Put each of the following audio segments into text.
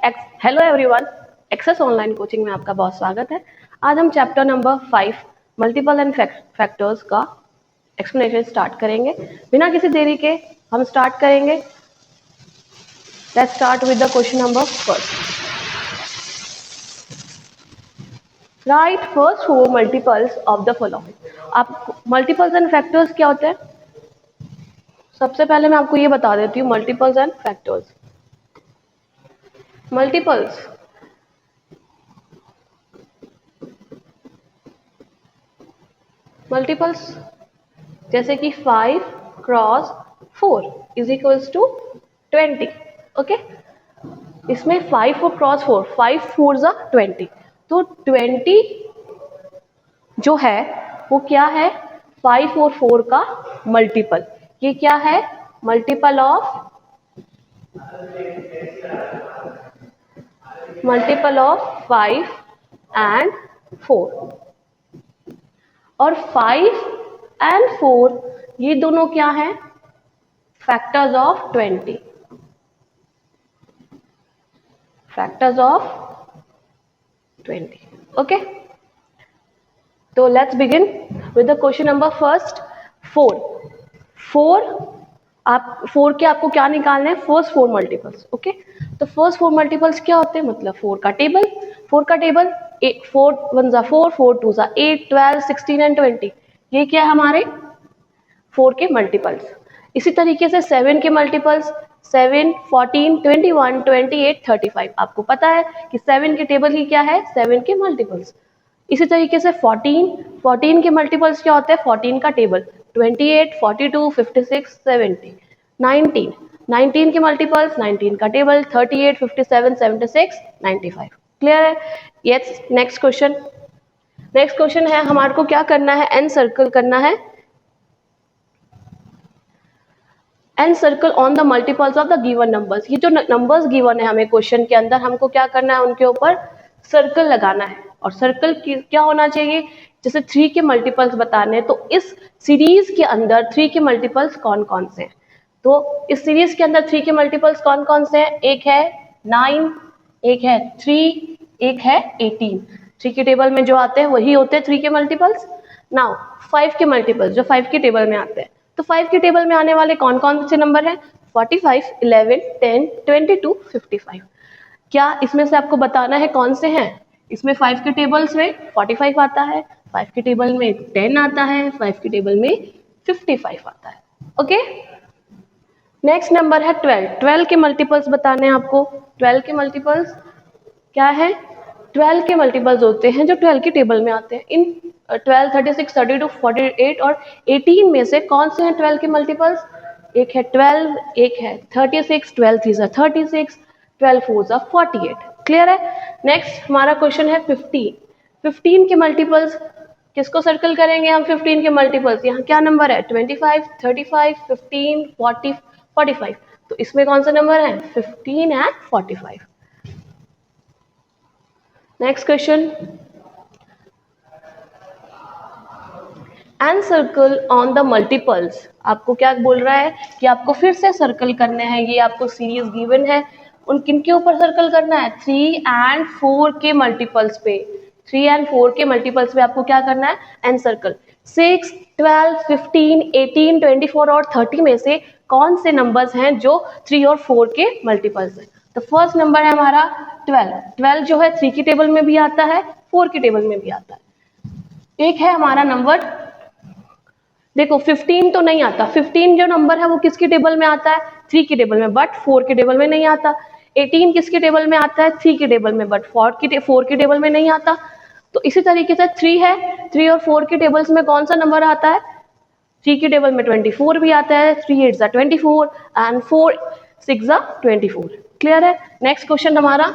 Hello everyone, Access online coaching में आपका बहुत स्वागत है। आज हम chapter number 5 multiple and factors का एक्सप्लेनेशन स्टार्ट करेंगे। बिना किसी देरी के हम स्टार्ट करेंगे। Let's start with the question number first. Right first 4 multiples of the following. आप मल्टीपल्स एंड फैक्टर्स क्या होते हैं? सबसे पहले मैं आपको ये बता देती हूँ मल्टीपल्स एंड फैक्टर्स। मल्टीपल्स जैसे कि 5 cross 4 is equals to 20। Okay, इसमें 5 और क्रॉस 4, 5 4 जा 20, तो 20 जो है वो क्या है? 5 और 4 का मल्टीपल। ये क्या है? Multiple of 5 and 4। और 5 एंड 4 ये दोनों क्या हैं? Factors of 20। Factors of 20। Okay, तो let's begin with the question number first. 4 आप 4 के आपको क्या निकालना है? First 4 multiples. ओके, तो फर्स्ट 4 मल्टीपल्स क्या होते हैं? मतलब 4 का टेबल 4 1 जा 4, 4 2 जा 8, 12, 16 एंड 20। ये क्या है? हमारे 4 के मल्टीपल्स। इसी तरीके से 7 के मल्टीपल्स 7, 14, 21, 28, 35। आपको पता है कि 7 के टेबल ही क्या है? 7 के मल्टीपल्स। इसी तरीके से 14 के मल्टीपल्स क्या होते हैं? 14 का टेबल 28, 42, 56, 70। 19 के मल्टीपल्स 19 का टेबल 38, 57, 76, 95। क्लियर है? यस, नेक्स्ट क्वेश्चन है हमारे को क्या करना है? एन सर्कल करना है। And circle on the multiples of the given numbers. ये जो नंबर्स गिवन है हमें क्वेश्चन के अंदर, हमको क्या करना है? उनके ऊपर सर्कल लगाना है। और सर्कल क्या होना चाहिए? जैसे 3 के मल्टीपल्स बताने हैं, तो इस सीरीज के अंदर 3 के मल्टीपल्स कौन कौन से हैं? तो इस सीरीज के अंदर 3 के मल्टीपल्स कौन कौन से हैं? एक है 9, एक है 3, एक है 18। 3 के टेबल में जो आते हैं वही होते हैं 3 के मल्टीपल्स। नाउ 5 के मल्टीपल्स जो 5 के टेबल में आते हैं, तो 5 के टेबल में आने वाले कौन कौन से नंबर हैं? 45, 11, 10, 22, 55। क्या इसमें से आपको बताना है कौन से हैं? इसमें 5 के टेबल्स में 45 आता है, 5 के टेबल में 10 आता है, 5 के टेबल में 55 आता है। ओके, नेक्स्ट नंबर है 12 के मल्टीपल्स बताने हैं आपको। 12 के मल्टीपल्स क्या है? 12 के मल्टीपल्स होते हैं जो 12 के टेबल में आते हैं। इन 12, 36, 32, 48 और 18 में से कौन से हैं 12 के मल्टीपल्स? एक है 12, एक है 36, 12 3 जा 36, 12 4 जा 48। क्लियर है? नेक्स्ट हमारा क्वेश्चन है 15 के मल्टीपल्स। किसको सर्कल करेंगे हम? 15 के मल्टीपल्स। यहाँ क्या नंबर है? 25, 35, 15, 40, 45। तो इसमें कौन सा नंबर है? 15 and 45। Next question, and circle on the multiples. आपको क्या बोल रहा है कि आपको फिर से सर्कल करने हैं। ये आपको सीरीज गिवन है, उन किन के ऊपर सर्कल करना है? 3 एंड 4 के मल्टीपल्स पे। 3 एंड 4 के मल्टीपल्स पे आपको क्या करना है? And circle. 6, 12, 15, 18, 24 और 30 में से कौन से नंबर्स हैं जो 3 और 4 के मल्टीपल्स हैं? तो फर्स्ट नंबर है हमारा 12 जो है 3 की टेबल में भी आता है, 4 की टेबल में भी आता है। एक है हमारा नंबर, देखो 15 तो नहीं आता। 15 जो नंबर है वो किसकी टेबल में आता है? 3 की टेबल में, बट 4 की टेबल में नहीं आता। 18 किसकी टेबल में आता है? 3 की टेबल में, बट 4 की टेबल में नहीं आता। तो इसी तरीके से 3 है, 3 और 4 की टेबल्स में कौन सा नंबर आता है? 3 की टेबल में 24 भी आता है, 3 8 जा 24 एंड 4 6 जा 24। क्लियर है? नेक्स्ट क्वेश्चन हमारा,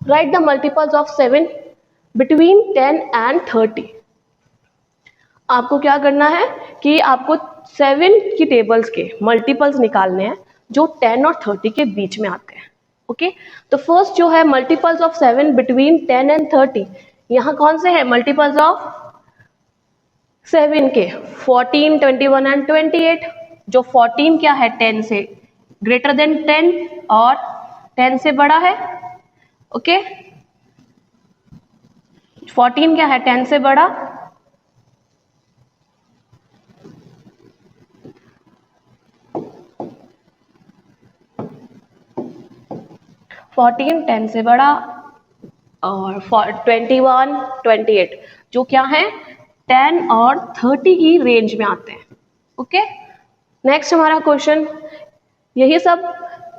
write the multiples of 7 between 10 and 30। आपको क्या करना है कि आपको 7 की टेबल्स के मल्टीपल्स निकालने हैं जो 10 और 30 के बीच में आते हैं। ओके, तो फर्स्ट जो है मल्टीपल्स ऑफ 7 बिटवीन 10 एंड 30, यहाँ कौन से हैं मल्टीपल्स ऑफ 7 के? 14, 21 एंड 28। जो 14 क्या है? 10 से ग्रेटर देन 10 और 10 से बड़ा है, ओके। 14 क्या है, 10 से बड़ा। 14 10 से बड़ा, और 21 28 जो क्या है 10 और 30 की रेंज में आते हैं। ओके। नेक्स्ट हमारा क्वेश्चन, यही सब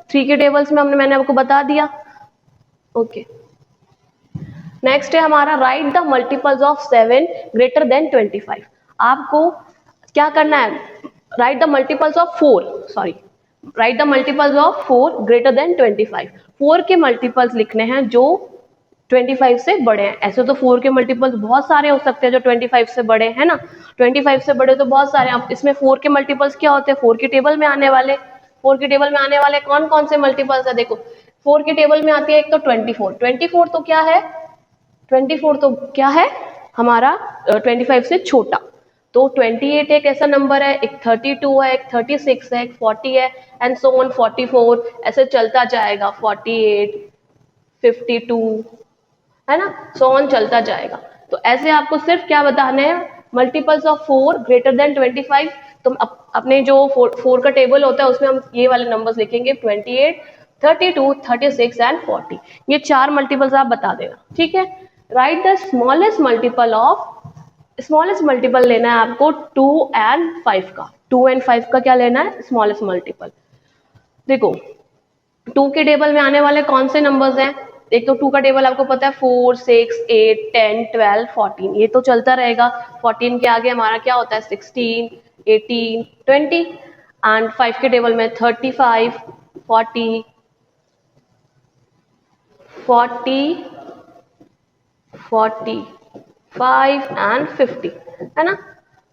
3 के टेबल्स में मैंने आपको बता दिया। ओके। नेक्स्ट है हमारा write the multiples of 7 greater than 25। आपको क्या करना है, right the multiples of 4, sorry, right the multiples of 4 greater than 25। 4 के मल्टीपल्स लिखने हैं जो 25 से बड़े हैं। ऐसे तो 4 के मल्टीपल्स बहुत सारे हो सकते हैं जो 25 से बड़े हैं ना, 25 से बड़े तो बहुत सारे। अब इसमें 4 के मल्टीपल्स क्या होते हैं, 4 के टेबल में आने वाले, 4 के टेबल में आने वाले कौन कौन से मल्टीपल्स है, देखो 4 के टेबल में आती है एक तो 24, 24 तो क्या है, 24 तो क्या है हमारा 25 से छोटा। तो 28 एक ऐसा नंबर है, एक 32 है, एक 36 है, एक 40 है, एंड सो ऑन 44, ऐसे चलता जाएगा, 48 52 है ना, सो ऑन चलता जाएगा। तो ऐसे आपको सिर्फ क्या बताने हैं, मल्टीपल्स ऑफ 4 ग्रेटर देन 25। तो अपने जो 4 का टेबल होता है उसमें हम ये वाले नंबर्स लिखेंगे, 28 32 36 एंड 40। ये 4 मल्टीपल्स आप बता देना, ठीक है। Right the smallest multiple of, smallest multiple लेना है आपको 2 एंड 5 का। 2 एंड 5 का क्या लेना है, स्मॉलेस्ट मल्टीपल। देखो 2 के टेबल में आने वाले कौन से नंबर्स हैं, एक तो 2 का टेबल आपको पता है 4 6 8 10 12 14, ये तो चलता रहेगा। 14 के आगे हमारा क्या होता है, 16 18 20, एंड 5 के टेबल में 35 40 40 45 एंड 50, है ना।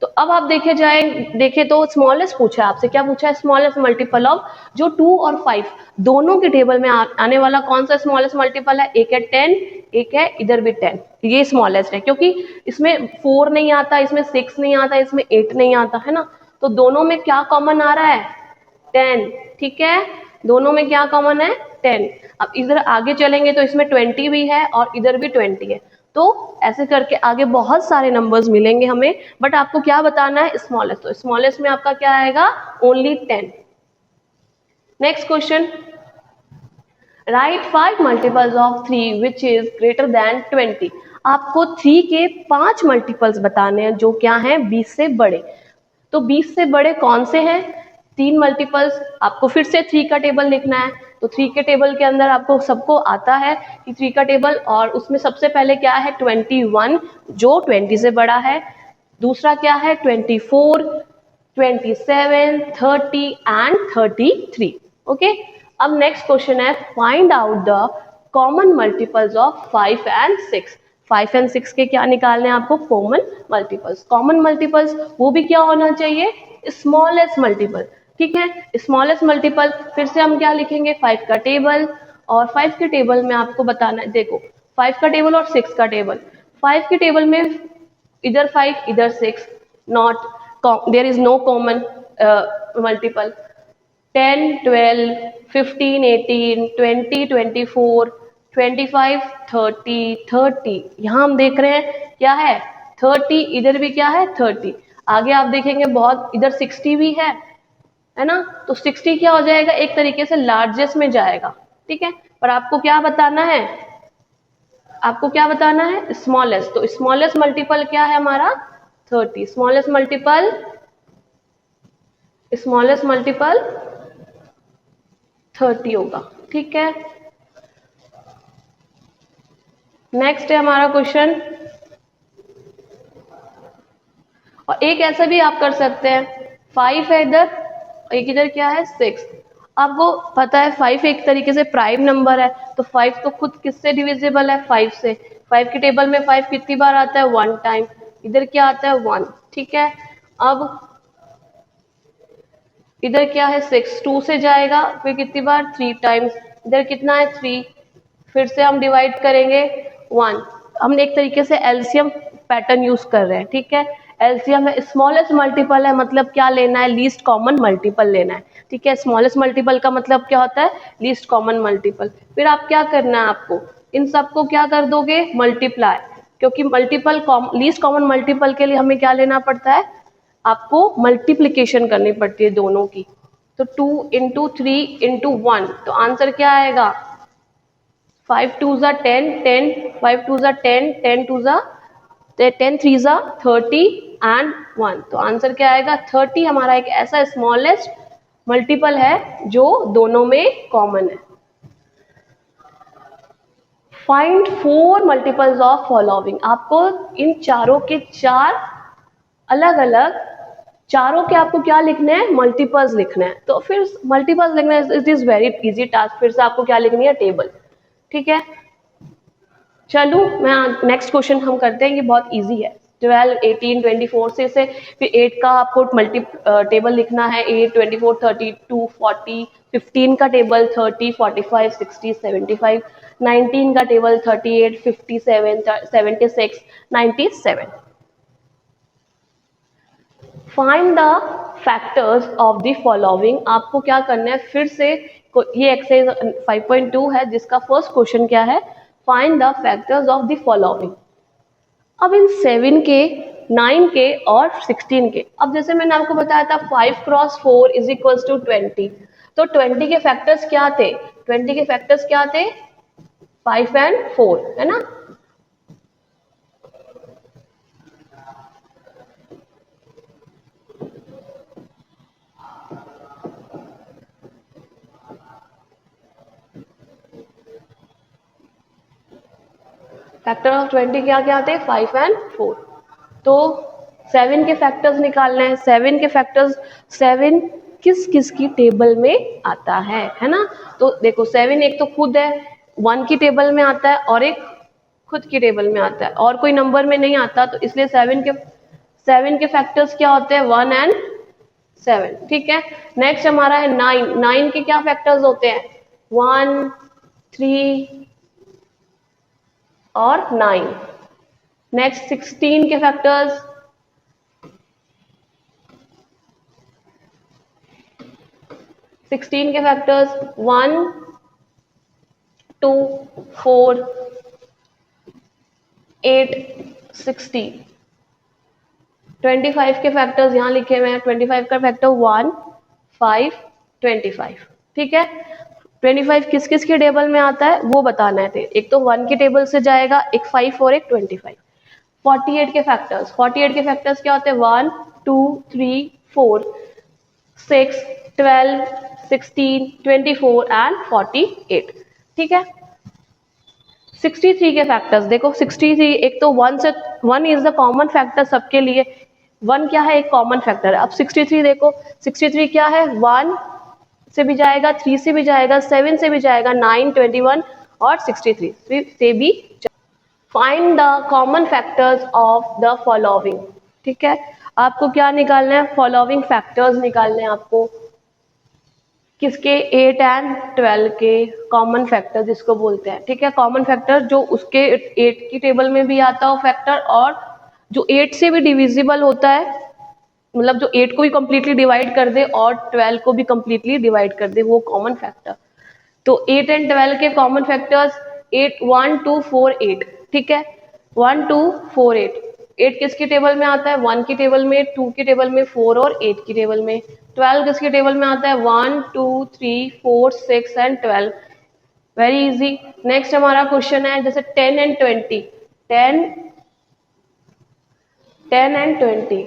तो अब आप देखे तो स्मॉलेस्ट पूछा है आपसे, क्या पूछा है, स्मॉलेस्ट मल्टीपल ऑफ जो 2 और 5 दोनों के टेबल में आने वाला कौन सा स्मॉलेस्ट मल्टीपल है, एक है 10, एक है इधर भी 10, ये स्मॉलेस्ट है क्योंकि इसमें 4 नहीं आता, इसमें 6 नहीं आता, इसमें 8 नहीं आता, है ना। तो दोनों में क्या कॉमन आ रहा है, 10, ठीक है, दोनों में क्या कॉमन है, 10। अब इधर आगे चलेंगे तो इसमें 20 भी है और इधर भी 20 है, तो ऐसे करके आगे बहुत सारे नंबर्स मिलेंगे हमें, बट आपको क्या बताना है, स्मॉलेस्ट। तो स्मॉलेस्ट में आपका क्या आएगा, only 10। Next question, right 5 multiples of 3 which is greater than 20। आपको 3 के 5 मल्टीपल्स बताने हैं जो क्या हैं 20 से बड़े। तो 20 से बड़े कौन से हैं, 3 मल्टीपल्स। आपको फिर से 3 का टेबल लिखना है, तो 3 के टेबल के अंदर आपको सबको आता है कि 3 का टेबल, और उसमें सबसे पहले क्या है 21 जो 20 से बड़ा है, दूसरा क्या है 24 27 30 एंड 33। ओके। अब नेक्स्ट क्वेश्चन है, find out the common multiples of 5 and 6। 5 and 6 के क्या निकालने हैं आपको, कॉमन मल्टीपल्स। कॉमन मल्टीपल्स वो भी क्या होना चाहिए, स्मॉलेस्ट मल्टीपल, ठीक है। स्मॉलेस्ट मल्टीपल फिर से हम क्या लिखेंगे, 5 का टेबल, और 5 के टेबल में आपको बताना है, देखो 5 का टेबल और 6 का टेबल। 5 के टेबल में इधर 5 इधर 6, not, there is no common multiple. 10 12 15 18 20 24 25 30 30, यहाँ हम देख रहे हैं क्या है 30, इधर भी क्या है 30, आगे आप देखेंगे बहुत इधर 60 भी है ना। तो 60 क्या हो जाएगा, एक तरीके से लार्जेस्ट में जाएगा, ठीक है। पर आपको क्या बताना है, आपको क्या बताना है, स्मॉलेस्ट। तो स्मॉलेस्ट मल्टीपल क्या है हमारा 30, स्मॉलेस्ट मल्टीपल 30 होगा, ठीक है। नेक्स्ट है हमारा क्वेश्चन, और एक ऐसा भी आप कर सकते हैं, 5 है इधर, एक इधर क्या है 6। आपको पता है 5 एक तरीके से प्राइम नंबर है, तो 5 तो खुद किससे डिविजिबल है, 5 से। 5 के टेबल में 5 कितनी बार आता है, 1 टाइम, इधर क्या आता है 1, ठीक है। अब इधर क्या है 6, 2 से जाएगा, फिर कितनी बार 3 टाइम्स, इधर कितना है 3, फिर से हम डिवाइड करेंगे 1। हम एक तरीके से एलसीएम पैटर्न यूज कर रहे हैं, ठीक है। एलसीएम है, स्मॉलेस्ट मल्टीपल है, मतलब क्या लेना है, लीस्ट कॉमन मल्टीपल लेना है, ठीक है। स्मॉलेस्ट मल्टीपल का मतलब क्या होता है, लीस्ट कॉमन मल्टीपल। फिर आप क्या करना है, आपको इन सबको क्या कर दोगे, मल्टीप्लाई, क्योंकि मल्टीपल लीस्ट कॉमन मल्टीपल के लिए हमें क्या लेना पड़ता है, आपको मल्टीप्लिकेशन करनी पड़ती है दोनों की। तो 2 इंटू 3 इंटू 1, तो आंसर क्या आएगा, 5 2 ज़ा 10, 10 5 2 ज़ा 10, 10 2 ज़ा 10 3 ज़ा 30 एंड 1, तो आंसर क्या आएगा, 30 हमारा एक ऐसा स्मॉलेस्ट मल्टीपल है जो दोनों में कॉमन है। फाइंड 4 मल्टीपल्स ऑफ फॉलोइंग, आपको इन चारों के चार अलग अलग, चारों के आपको क्या लिखने हैं, मल्टीपल्स लिखने हैं। तो फिर मल्टीपल्स लिखना it is very easy task, फिर से आपको क्या लिखनी है, टेबल। ठीक है, चलो मैं नेक्स्ट क्वेश्चन हम करते हैं, ये बहुत इजी है। 12 18 24 से फिर 8 का आपको मल्टी टेबल लिखना है, 8 24 32 40, 15 का टेबल 30 45 60 75, 19 का table 38 57 76 97। Find the factors of the following, आपको क्या करना है, फिर से ये एक्सरसाइज 5.2 है जिसका फर्स्ट क्वेश्चन क्या है, find the factors of the following. अब इन 7 के, 9 के और 16 के, अब जैसे मैंने आपको बताया था 5 क्रॉस 4 इज इक्वल्स टू 20, तो 20 के फैक्टर्स क्या थे, 20 के फैक्टर्स क्या थे, 5 एंड 4, है ना। फैक्टर ऑफ 20 क्या क्या आते हैं, 5 एंड 4। तो 7 के फैक्टर्स निकालने हैं, 7 के फैक्टर्स, 7 किस किस की टेबल में आता है ना। तो देखो 7 एक तो खुद है, 1 की टेबल में आता है और एक खुद की टेबल में आता है, और कोई नंबर में नहीं आता, तो इसलिए 7 के फैक्टर्स क्या होते हैं, 1 एंड 7। ठीक है, नेक्स्ट हमारा है 9, 9 के क्या फैक्टर्स होते हैं, 1 3 और 9। नेक्स्ट 16 के फैक्टर्स, 16 के फैक्टर्स 1 2 4 8 16। 25 के फैक्टर्स यहाँ लिखे हुए हैं, 25 का फैक्टर 1 5 25। ठीक है, 25 किस किस के टेबल में आता है वो बताना है, एक तो 1 के टेबल से जाएगा, एक 5 और एक 25। 48 के फैक्टर्स, 48 के फैक्टर्स क्या होते हैं, 1 2 3 4 6 12 16 24 एंड 48। ठीक है, 63 के फैक्टर्स देखो, 63 एक तो 1 से, 1 इज द कॉमन फैक्टर सबके लिए, 1 क्या है, एक कॉमन फैक्टर है। अब 63 देखो, 63 क्या है, 1 से भी जाएगा, 3 से भी जाएगा, 7 से भी जाएगा, 9 21 और 63 से भी। Find the common factors of the following. ठीक है, आपको क्या निकालना है, फॉलोइंग फैक्टर्स निकालने हैं आपको, किसके, 8 एंड 12 के कॉमन फैक्टर जिसको बोलते हैं। ठीक है, कॉमन फैक्टर जो उसके 8 की टेबल में भी आता हो फैक्टर, और जो 8 से भी डिविजिबल होता है, मतलब जो 8 को भी कंप्लीटली डिवाइड कर दे और 12 को भी कंप्लीटली डिवाइड कर दे, वो कॉमन फैक्टर। तो 8 एंड 12 के कॉमन फैक्टर्स 8 1 2 4 8। ठीक है, 1 2 4 8, 8 किसकी टेबल में आता है, 1 की टेबल में, 2 की टेबल में, 4 और 8 की टेबल में। 12 किसकी टेबल में आता है, 1 2 3 4 6 एंड 12। Very easy. नेक्स्ट हमारा क्वेश्चन है जैसे 10 एंड 20, 10 एंड 20,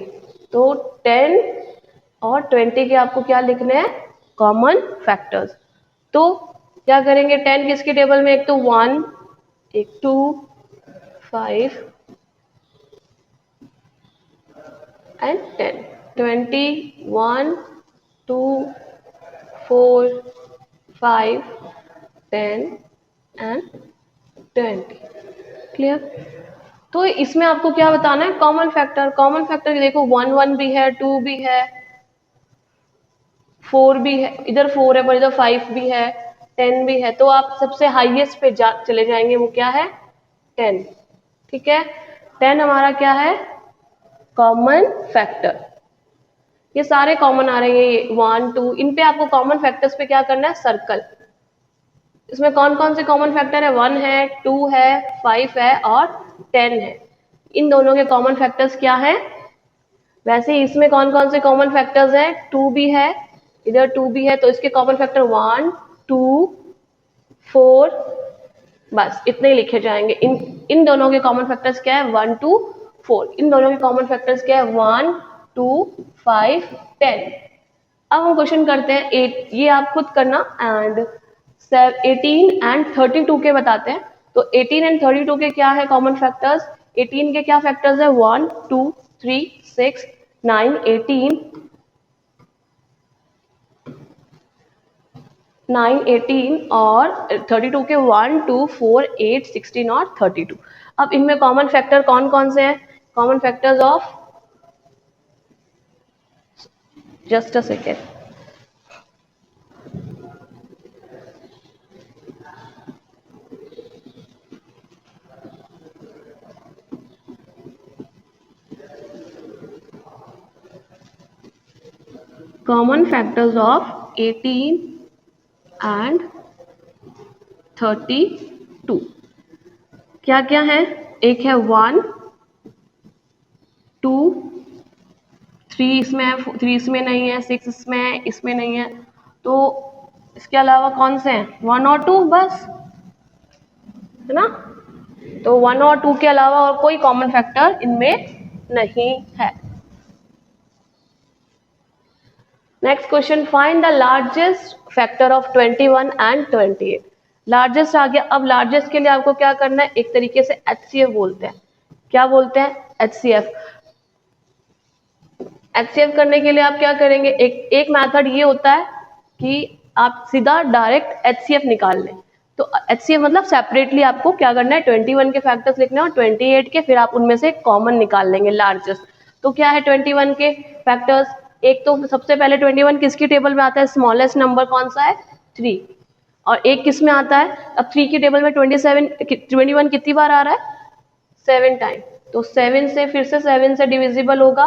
तो 10 और 20 के आपको क्या लिखने हैं, कॉमन फैक्टर्स। तो क्या करेंगे, 10 किसकी टेबल में, एक तो 1 एक 2 5 एंड 10, 20 1 2 4 5 10 एंड 20। क्लियर। तो इसमें आपको क्या बताना है, कॉमन फैक्टर। कॉमन फैक्टर देखो 1 1 भी है, 2 भी है, 4 भी है, इधर 4 है पर इधर 5 भी है, 10 भी है, तो आप सबसे हाईएस्ट पे चले जाएंगे, वो क्या है, 10। ठीक है, 10 हमारा क्या है, कॉमन फैक्टर। ये सारे कॉमन आ रहे हैं, ये 1 2, इन पे आपको कॉमन फैक्टर्स पे क्या करना है, सर्कल। इसमें कौन कौन से कॉमन फैक्टर है? 1 है, 2 है, 5 है और 10 है। इन दोनों के कॉमन फैक्टर्स क्या है? वैसे ही इसमें कौन कौन से कॉमन फैक्टर्स हैं? 2 भी है, इधर 2 भी है, तो इसके कॉमन फैक्टर 1, 2, 4, बस इतने ही लिखे जाएंगे। इन दोनों के कॉमन फैक्टर्स क्या है? 1, 2, 4। इन दोनों के कॉमन फैक्टर्स क्या है? 1, 2, 5, 10। अब हम क्वेश्चन करते हैं 8, ये आप खुद करना, एंड 18 एंड 32 के बताते हैं। तो 18 एंड 32 के क्या है कॉमन फैक्टर्स? 18 के क्या फैक्टर्स है? 1, 2, 3, 6, 9, 18 और 32 के 1, 2, 4, 8, 16 और 32। अब इनमें कॉमन फैक्टर कौन कौन से हैं? Common factors of, just a second, common factors of 18 and 32 क्या क्या है? एक है 1, 2, 3 इसमें है, 3 इसमें नहीं है, 6 इसमें है, इसमें नहीं है, तो इसके अलावा कौन से हैं? 1 और 2 बस, है ना? तो 1 और 2 के अलावा और कोई कॉमन फैक्टर इनमें नहीं है। Next question, find the largest factor of 21 and 28। Largest आ गया। अब लार्जेस्ट के लिए आपको क्या करना है? एक तरीके से एचसीएफ बोलते हैं। क्या बोलते हैं? एचसीएफ। एचसीएफ करने के लिए आप क्या करेंगे? एक मेथड ये होता है कि आप सीधा डायरेक्ट एचसीएफ निकाल लें। तो एचसीएफ मतलब सेपरेटली आपको क्या करना है? 21 के फैक्टर्स लिखने हैं और 28 के, फिर आप उनमें से कॉमन निकाल लेंगे लार्जेस्ट। तो क्या है 21 के फैक्टर्स? एक तो सबसे पहले 21 किसकी टेबल में आता है? स्मॉलेस्ट नंबर कौन सा है? 3। और एक किस में आता है? अब 3 की टेबल में 21 कितनी बार आ रहा है? 7 टाइम। तो 7 से फिर से 7 से डिविजिबल होगा,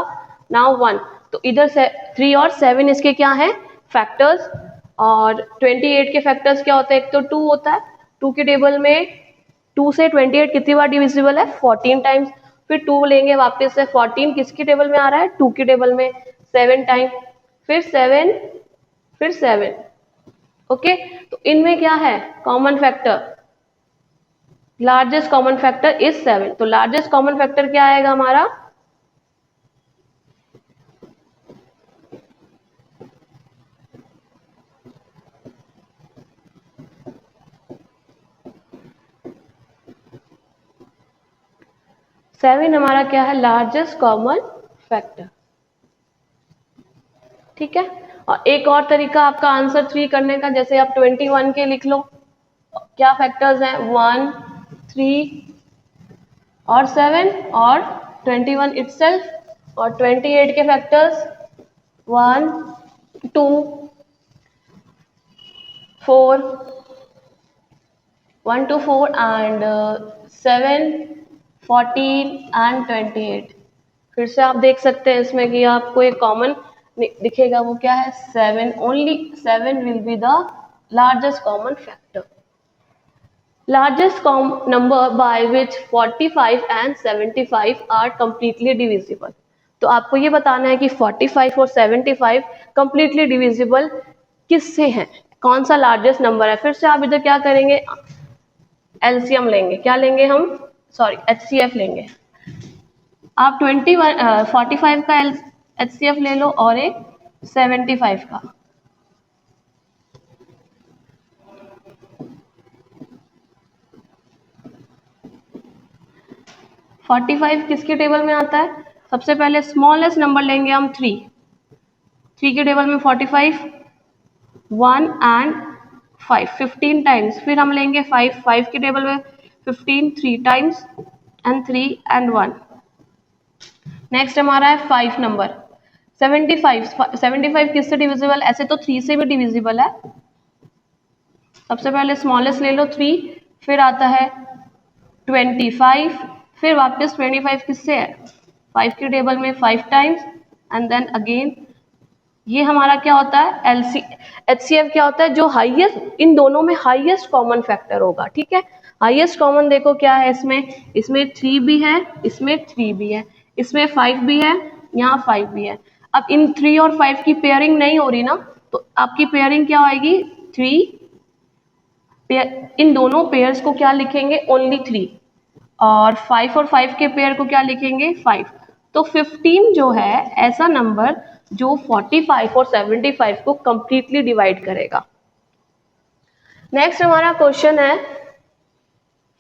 नाउ 1। तो इधर से 3 और 7 इसके क्या है? फैक्टर्स। और 28 के फैक्टर्स क्या होता है? एक तो 2 होता है, 2 की टेबल में 2 से 28 कितनी बार डिविजिबल है? 14 टाइम्स। फिर 2 लेंगे वापस से, 14 किसकी टेबल में आ रहा है? 2 की टेबल में, 7 टाइम, फिर 7, फिर 7। ओके, तो इनमें क्या है common factor? Largest common factor is 7। तो लार्जेस्ट कॉमन फैक्टर क्या आएगा हमारा? सेवन हमारा क्या है? Largest common factor. ठीक है। और एक और तरीका आपका आंसर 3 करने का, जैसे आप 21 के लिख लो। क्या फैक्टर्स हैं? 1, 3 और 7 और 21 इटसेल्फ। और 28 के फैक्टर्स 1, 2, 4, 1 to 4 and 7, 14 and 28। फिर से आप देख सकते हैं इसमें कि आपको एक कॉमन दिखेगा, वो क्या है? 7। Only 7 will be the largest common factor. Largest number by which 45 and 75 are completely divisible. तो आपको ये बताना है कि 45 और 75 कंप्लीटली डिविजिबल किससे हैं? कौन सा लार्जेस्ट नंबर है? फिर से आप इधर क्या करेंगे? एलसीएम लेंगे। क्या लेंगे हम? सॉरी, एचसीएफ लेंगे। आप 45 का एचसीएफ ले लो और एक 75 का। फोर्टी फाइव किसकी टेबल में आता है? सबसे पहले स्मॉलेस्ट नंबर लेंगे हम 3। 3 की टेबल में 45, 1 एंड 5, 15 टाइम्स। फिर हम लेंगे 5, 5 की टेबल में 15, 3 टाइम्स एंड 3 एंड 1। नेक्स्ट हमारा है 5 नंबर 75। 75 किससे डिविजिबल? ऐसे तो 3 से भी डिविजिबल है। सबसे पहले स्मॉलेस्ट ले लो 3, फिर आता है 25, फिर वापस 25 किससे है? 5 की टेबल में 5 टाइम्स एंड देन अगेन ये हमारा क्या होता है, एलसी एचसीएफ क्या होता है, जो हाईएस्ट, इन दोनों में हाईएस्ट कॉमन फैक्टर होगा, ठीक है। हाईएस्ट कॉमन देखो क्या है इसमें 3 भी है, इसमें 3 भी है, इसमें 5 भी है, यहाँ 5 भी है। अब इन 3 और 5 की पेयरिंग नहीं हो रही ना, तो आपकी पेयरिंग क्या आएगी, 3, इन दोनों पेयर्स को क्या लिखेंगे, ओनली 3, और 5 और 5 के पेयर को क्या लिखेंगे, 5। तो 15 जो है ऐसा नंबर जो 45 और 75 को कंप्लीटली डिवाइड करेगा। नेक्स्ट हमारा क्वेश्चन है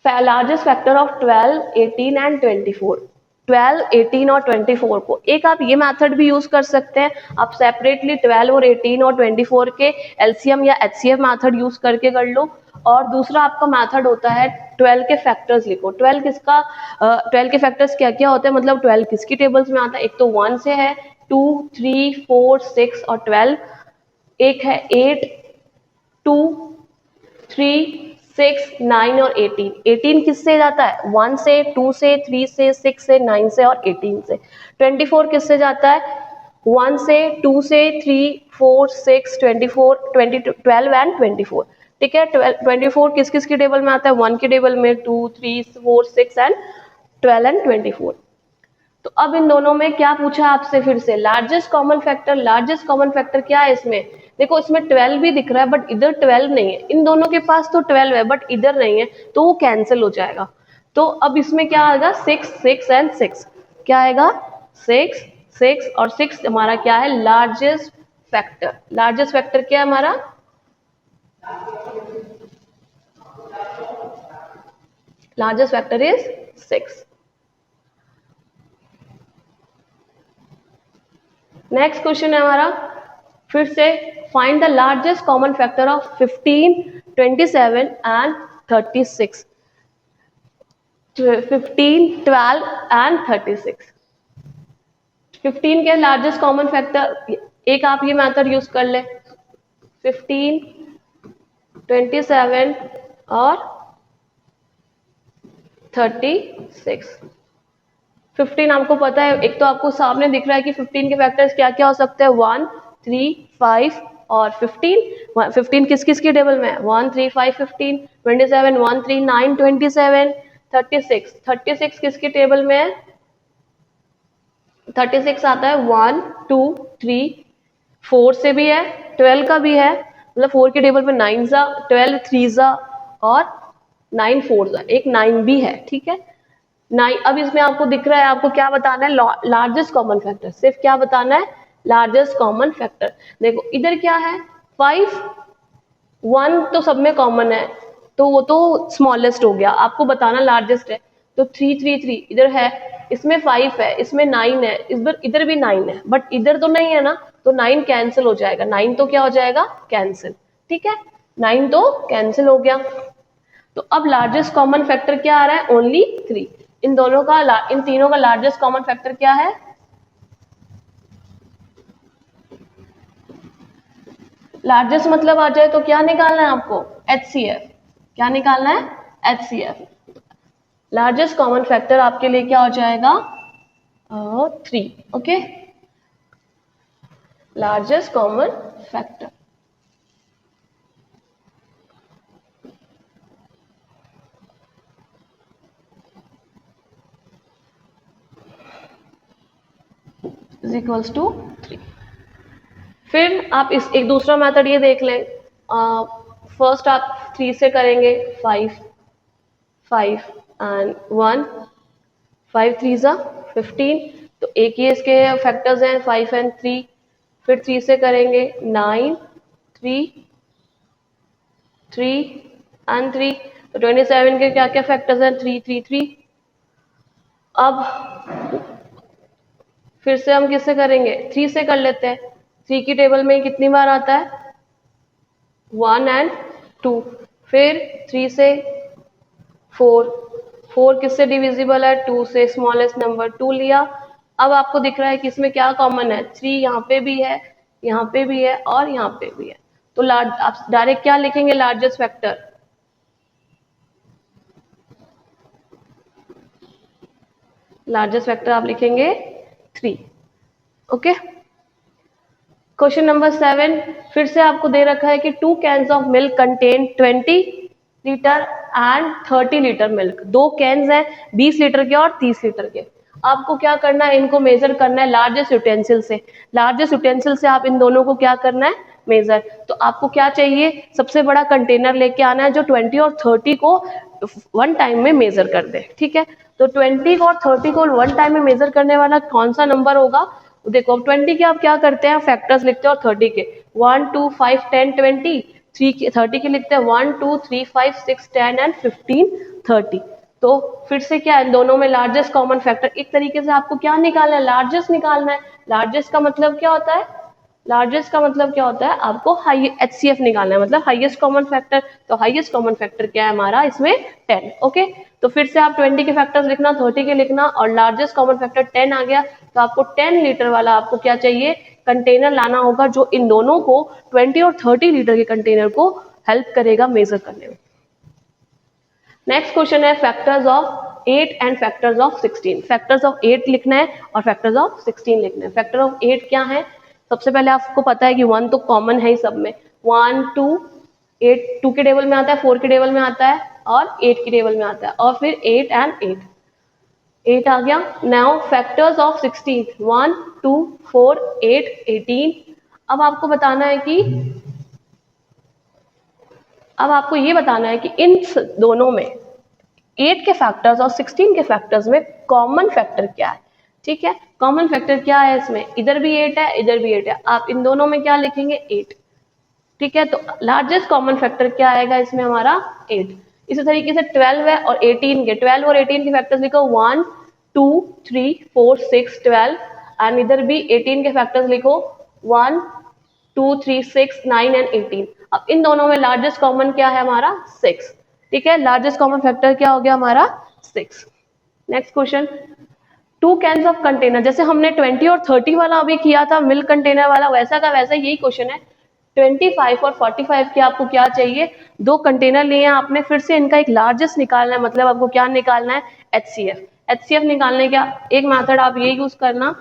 लार्जेस्ट फैक्टर ऑफ 12, 18 एंड 24। 12, 18 और 24 को एक आप ये मेथड भी यूज कर सकते हैं, आप सेपरेटली 12 और 18 और 24 के एलसीएम या एचसीएफ मेथड यूज करके कर लो। और दूसरा आपका मेथड होता है 12 के फैक्टर्स लिखो। 12 के फैक्टर्स क्या क्या होते हैं, मतलब 12 किसकी टेबल्स में आता है, एक तो 1 से है, 2, 3, 4, 6 और 12, एक है 8, 2, 3, 6, 9 और 18। 18 किससे जाता है, 1 से, 2 से, 3 से, 6 से, 9 से और 18 से। 24 किससे जाता है, 1 से, 2 से, 3, 4, 6, 24, 12 एंड 24। ठीक है, 24 किस किस की टेबल में आता है, 1 की टेबल में, 2, 3, 4, 6 एंड 12 एंड 24। तो अब इन दोनों में क्या पूछा आपसे, फिर से largest common factor. Largest common factor क्या है इसमें, देखो इसमें 12 भी दिख रहा है बट इधर 12 नहीं है, इन दोनों के पास तो 12 है बट इधर नहीं है, तो वो कैंसिल हो जाएगा। तो अब इसमें क्या आएगा, 6, 6 एंड 6, क्या आएगा, 6, 6 और 6 हमारा क्या है, लार्जेस्ट फैक्टर। लार्जेस्ट फैक्टर क्या है हमारा, largest factor is 6। Next question है हमारा फिर से, find the largest common factor of 15, 27 and 36। 15, 12 and 36। 15 के लार्जेस्ट कॉमन फैक्टर, एक आप ये मेथड यूज कर ले, 15, 27 और 36। 15 आपको पता है, एक तो आपको सामने दिख रहा है कि 15 के फैक्टर्स क्या क्या हो सकते हैं, 1, 3, 5 और 15। 15 किस किस की टेबल में है, 1, 3, 5, 15, 27, 1, 3, 9, 27, 36। 36 किसकी टेबल में है, 36 आता है 1, 2, 3, 4 से भी है, 12 का भी है, मतलब 4 की टेबल में 9 सा, 12 3 सा और 9 4 सा, एक 9 भी है, ठीक है। 9, अब इसमें आपको दिख रहा है, आपको क्या बताना है, लार्जेस्ट कॉमन फैक्टर, सिर्फ क्या बताना है, लार्जेस्ट कॉमन फैक्टर। देखो इधर क्या है, 5, 1 तो सब में कॉमन है, तो वो तो स्मॉलेस्ट हो गया, आपको बताना लार्जेस्ट है। तो 3, 3, 3 इधर है, इसमें 5 है, इसमें 9 है, इधर भी 9 है, बट इधर तो नहीं है ना, तो 9 कैंसिल हो जाएगा, 9 तो क्या हो जाएगा, कैंसिल, ठीक है, 9 तो कैंसिल हो गया। तो अब लार्जेस्ट कॉमन फैक्टर क्या आ रहा है, ओनली 3। इन तीनों का लार्जेस्ट कॉमन फैक्टर क्या है, लार्जेस्ट मतलब आ जाए तो क्या निकालना है आपको, एचसीएफ। क्या निकालना है, एचसीएफ। लार्जेस्ट कॉमन फैक्टर आपके लिए क्या हो जाएगा, 3। Okay, largest common factor. Is equals to 3। फिर आप इस एक दूसरा मेथड ये देख लें, फर्स्ट आप 3 से करेंगे, 5, 5 एंड 1, 5 3 ज़ा 15, तो एक ही इसके फैक्टर्स हैं 5 एंड 3। फिर 3 से करेंगे 9, 3, 3 एंड 3, तो 27 के क्या क्या फैक्टर्स हैं, 3, 3, 3। अब फिर से हम किससे करेंगे, 3 से कर लेते हैं। 3 की टेबल में कितनी बार आता है, 1 एंड 2। फिर 3 से 4, 4 किससे डिविजिबल है, 2 से, स्मॉलेस्ट नंबर 2 लिया। अब आपको दिख रहा है कि इसमें क्या कॉमन है, 3 यहाँ पे भी है, यहाँ पे भी है और यहाँ पे भी है। तो आप डायरेक्ट क्या लिखेंगे, लार्जेस्ट फैक्टर, लार्जेस्ट फैक्टर आप लिखेंगे 3। ओके, क्वेश्चन नंबर 7 फिर से आपको दे रखा है कि 2 cans of milk contain 20 litre and 30 litre milk. 2 cans हैं 20 लीटर के और 30 लीटर के। आपको क्या करना है, इनको मेजर करना है लार्जेस्ट यूटेंसिल से। लार्जेस्ट यूटेंसिल से आप इन दोनों को क्या करना है, मेजर। तो आपको क्या चाहिए, सबसे बड़ा कंटेनर लेके आना है जो 20 और 30 को वन टाइम में मेजर कर दे। ठीक है, तो 20 और 30 को वन टाइम में मेजर करने वाला कौन सा नंबर होगा। देखो 20 के आप क्या करते हैं, फैक्टर्स लिखते हैं, और 30 के 1 2 5 10 20, 30 के लिखते हैं 1 2 3 5 6 10 एंड 15 30। तो फिर से क्या है, दोनों में लार्जेस्ट कॉमन फैक्टर। एक तरीके से आपको क्या निकालना है, लार्जेस्ट निकालना है। लार्जेस्ट का मतलब क्या होता है, लार्जेस्ट का मतलब क्या होता है, आपको हाई HCF निकालना है, मतलब हाईएस्ट कॉमन फैक्टर। तो हाईएस्ट कॉमन फैक्टर क्या है हमारा इसमें, 10। ओके, तो फिर से आप 20 के फैक्टर्स लिखना, 30 के लिखना, और लार्जेस्ट कॉमन फैक्टर 10 आ गया। तो आपको 10 लीटर वाला आपको क्या चाहिए, कंटेनर लाना होगा जो इन दोनों को 20 और 30 लीटर के कंटेनर को हेल्प करेगा मेजर करने में। नेक्स्ट क्वेश्चन है factors of 8 and factors of 16। Factors of 8 लिखना है और फैक्टर्स ऑफ 16 लिखना है। फैक्टर ऑफ 8 क्या है, सबसे पहले आपको पता है कि 1 तो कॉमन है ही सब में। 1 2 8 2 के टेबल में आता है, 4 के टेबल में आता है और 8 के टेबल में आता है, और फिर 8 एंड 8 आ गया। Now factors of 16 1 2 4 8 18। अब आपको बताना है कि, अब आपको ये बताना है कि इन दोनों में 8 के फैक्टर्स और 16 के फैक्टर्स में कॉमन फैक्टर क्या है। ठीक है, कॉमन फैक्टर क्या है इसमें, इधर भी 8 है इधर भी 8 है, आप इन दोनों में क्या लिखेंगे, 8। ठीक है, तो लार्जेस्ट कॉमन फैक्टर क्या आएगा इसमें हमारा, 8। इसी तरीके से 12 है और 18 के, 12 और 18 के फैक्टर्स लिखो 1 2 3 4 6 12, एंड इधर भी 18 के फैक्टर्स लिखो 1 2 3 6 9 एंड 18। अब इन दोनों में लार्जेस्ट कॉमन क्या है हमारा, 6। ठीक है, लार्जेस्ट कॉमन फैक्टर क्या हो गया हमारा, 6। Next question, 2 cans of container. जैसे हमने 20 और 30 वाला अभी किया था मिल्क कंटेनर वाला, वैसा का वैसा यही क्वेश्चन है। 25 और 45 के आपको क्या चाहिए, 2 कंटेनर लिए हैं आपने, फिर से इनका एक लार्जेस्ट निकालना है, मतलब आपको क्या निकालना है, HCF निकालने का एक मेथड आप ये यूज करना।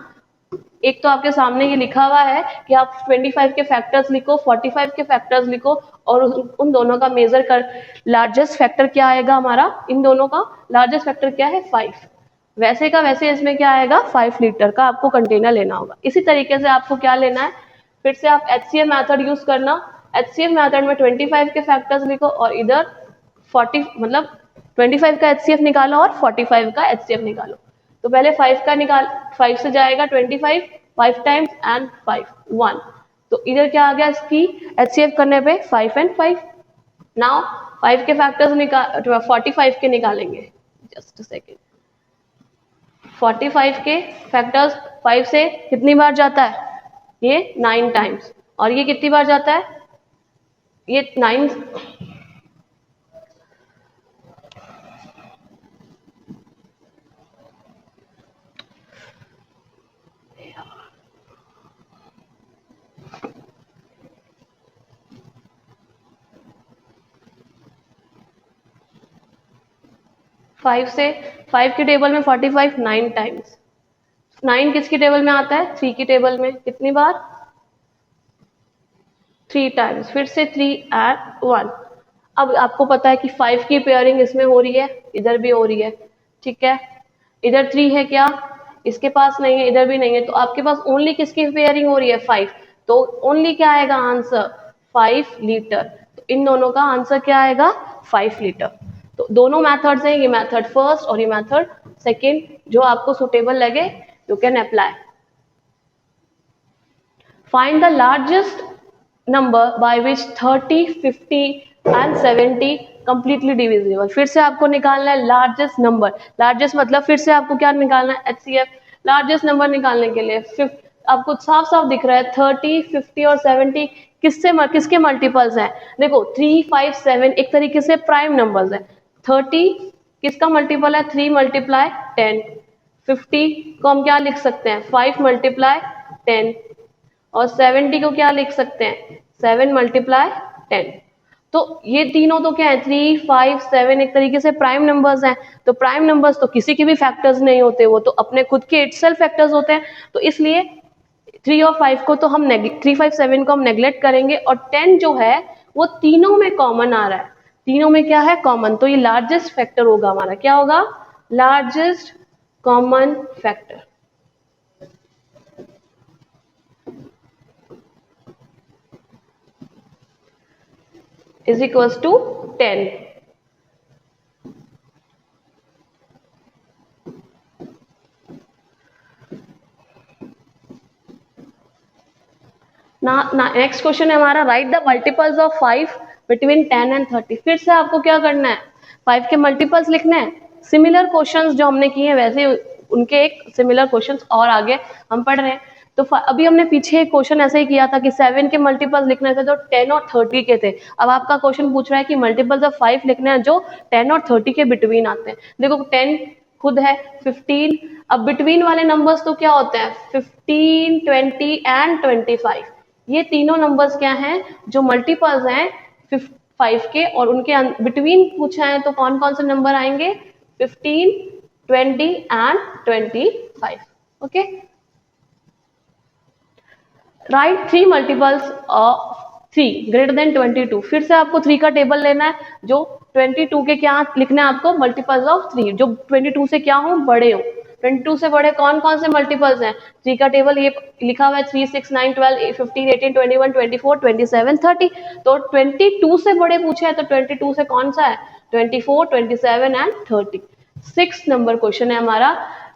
एक तो आपके सामने ये लिखा हुआ है कि आप 25 के फैक्टर्स लिखो, 45 के फैक्टर्स लिखो, और उन दोनों का मेजर कर। लार्जेस्ट फैक्टर क्या आएगा हमारा, इन दोनों का लार्जेस्ट फैक्टर क्या है, 5। वैसे का वैसे इसमें क्या आएगा, 5 लीटर का आपको कंटेनर लेना होगा। इसी तरीके से आपको क्या लेना है, फिर से आप HCF मेथड यूज करना। HCF मेथड में 25 के फैक्टर्स लिखो और इधर 40, मतलब 25 का HCF निकालो और 45 का HCF निकालो। तो पहले 5 का निकाल, 5 से जाएगा 25, 5 टाइम्स एंड 5 1। तो इधर क्या आ गया, इसकी HCF करने पे 5 एंड 5। नाउ 5 के फैक्टर्स निकाल, 45 के निकालेंगे, जस्ट अ सेकेंड। 45 के फैक्टर्स 5 से कितनी बार जाता है, ये 9 टाइम्स, और ये कितनी बार जाता है, ये 9। 5 से, 5 के टेबल में 45 9 टाइम्स। 9 किसकी टेबल में आता है, 3 की टेबल में, कितनी बार, 3 टाइम्स। फिर से 3 एंड 1। अब आपको पता है कि 5 की पेयरिंग इसमें हो रही है, इधर भी हो रही है। ठीक है, इधर 3 है क्या, इसके पास नहीं है, इधर भी नहीं है, तो आपके पास ओनली किसकी पेयरिंग हो रही है, 5। तो ओनली क्या आएगा आंसर, 5 लीटर। तो इन दोनों का आंसर क्या आएगा, 5 लीटर। तो दोनों मेथड्स हैं, ये मेथड फर्स्ट और ये मेथड सेकेंड, जो आपको सुटेबल लगे you can apply. Find the largest number by which 30 50 and 70 completely divisible. फिर से आपको निकालना है लार्जेस्ट नंबर। लार्जेस्ट मतलब फिर से आपको क्या निकालना है, HCF। लार्जेस्ट नंबर निकालने के लिए आपको साफ साफ दिख रहा है 30 50 और 70 किसके मल्टीपल्स हैं। देखो 3 5 7 एक तरीके से प्राइम नंबर्स हैं। 30 किसका मल्टीपल है, 3 मल्टीप्लाई 10। 50 को हम क्या लिख सकते हैं, 5 मल्टीप्लाई 10, और 70 को क्या लिख सकते हैं, 7 मल्टीप्लाई 10। तो ये तीनों तो क्या है, 3 5 7 एक तरीके से प्राइम नंबर्स हैं। तो प्राइम नंबर्स तो किसी के भी फैक्टर्स नहीं होते, वो तो अपने खुद के इटसेल्फ फैक्टर्स होते हैं। तो इसलिए 3 और 5 को तो हम 3, 5, 7 को हम नेग्लेक्ट करेंगे, और 10 जो है वो तीनों में कॉमन आ रहा है, तीनों में क्या है कॉमन, तो ये लार्जेस्ट फैक्टर होगा हमारा, क्या होगा, largest common factor is equals to 10। Next question है हमारा, write the multiples of 5 between 10 and 30। फिर से आपको क्या करना है, 5 के मल्टीपल्स लिखने हैं। सिमिलर क्वेश्चंस जो हमने किए हैं वैसे उनके एक सिमिलर क्वेश्चंस और आगे हम पढ़ रहे हैं। तो अभी हमने पीछे एक क्वेश्चन ऐसे ही किया था कि 7 के मल्टीपल्स लिखने थे जो 10 और 30 के थे। अब आपका क्वेश्चन पूछ रहा है कि मल्टीपल्स ऑफ 5 लिखने हैं जो 10 और 30 के बिटवीन आते हैं। देखो 10 खुद है, 15, अब बिटवीन वाले नंबर्स तो क्या होते हैं, 15, 20 एंड 25। ये तीनों नंबर्स क्या हैं, जो मल्टीपल्स हैं 5 के, और उनके बिटवीन पूछा है तो कौन कौन से नंबर आएंगे, 15, 20 and 25। Okay, right 3 multiples of 3 greater than 22। फिर से आपको 3 का टेबल लेना है, जो 22 के क्या लिखना है आपको, मल्टीपल्स ऑफ 3 जो 22 से क्या हो, बड़े हो। 22 से बड़े कौन कौन से मल्टीपल्स हैं, 3 का टेबल ये लिखा हुआ है, 3, 6, 9, 12, 15, 18, 21, 24, 27, 30। तो 22 से बड़े पूछे हैं तो 22 से कौन सा है, 24, 27 एंड 30। 6 नंबर क्वेश्चन है हमारा,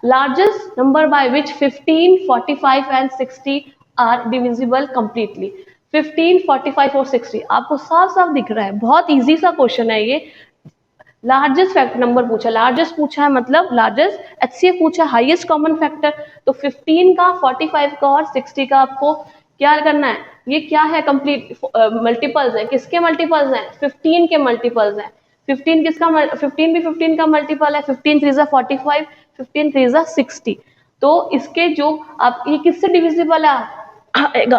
largest number by which 15, 45 and 60 are divisible completely. 15, 45 और 60 आपको साफ साफ दिख रहा है, बहुत इजी सा क्वेश्चन है ये। लार्जेस्ट फैक्टर नंबर पूछा, लार्जेस्ट पूछा है मतलब लार्जेस्ट, एचसीएफ पूछा है हाईएस्ट कॉमन फैक्टर। तो 15 का, 45 का और 60 का आपको क्या करना है, ये क्या है, कंप्लीट मल्टीपल्स है, किसके मल्टीपल्स हैं, 15 के मल्टीपल्स हैं। 15 किसका 15 भी 15 का मल्टीपल है, 15 3 45, 15 3 60। तो इसके जो आप ये किससे डिविजिबल आएगा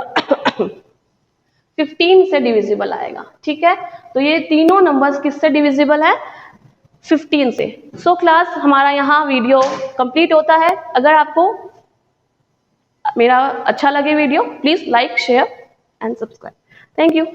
15 से डिविजिबल आएगा, ठीक है। तो ये तीनों नंबर्स किससे डिविजिबल है, 15 से। सो क्लास हमारा यहाँ वीडियो कंप्लीट होता है। अगर आपको मेरा अच्छा लगे video, please like, share and subscribe. Thank you.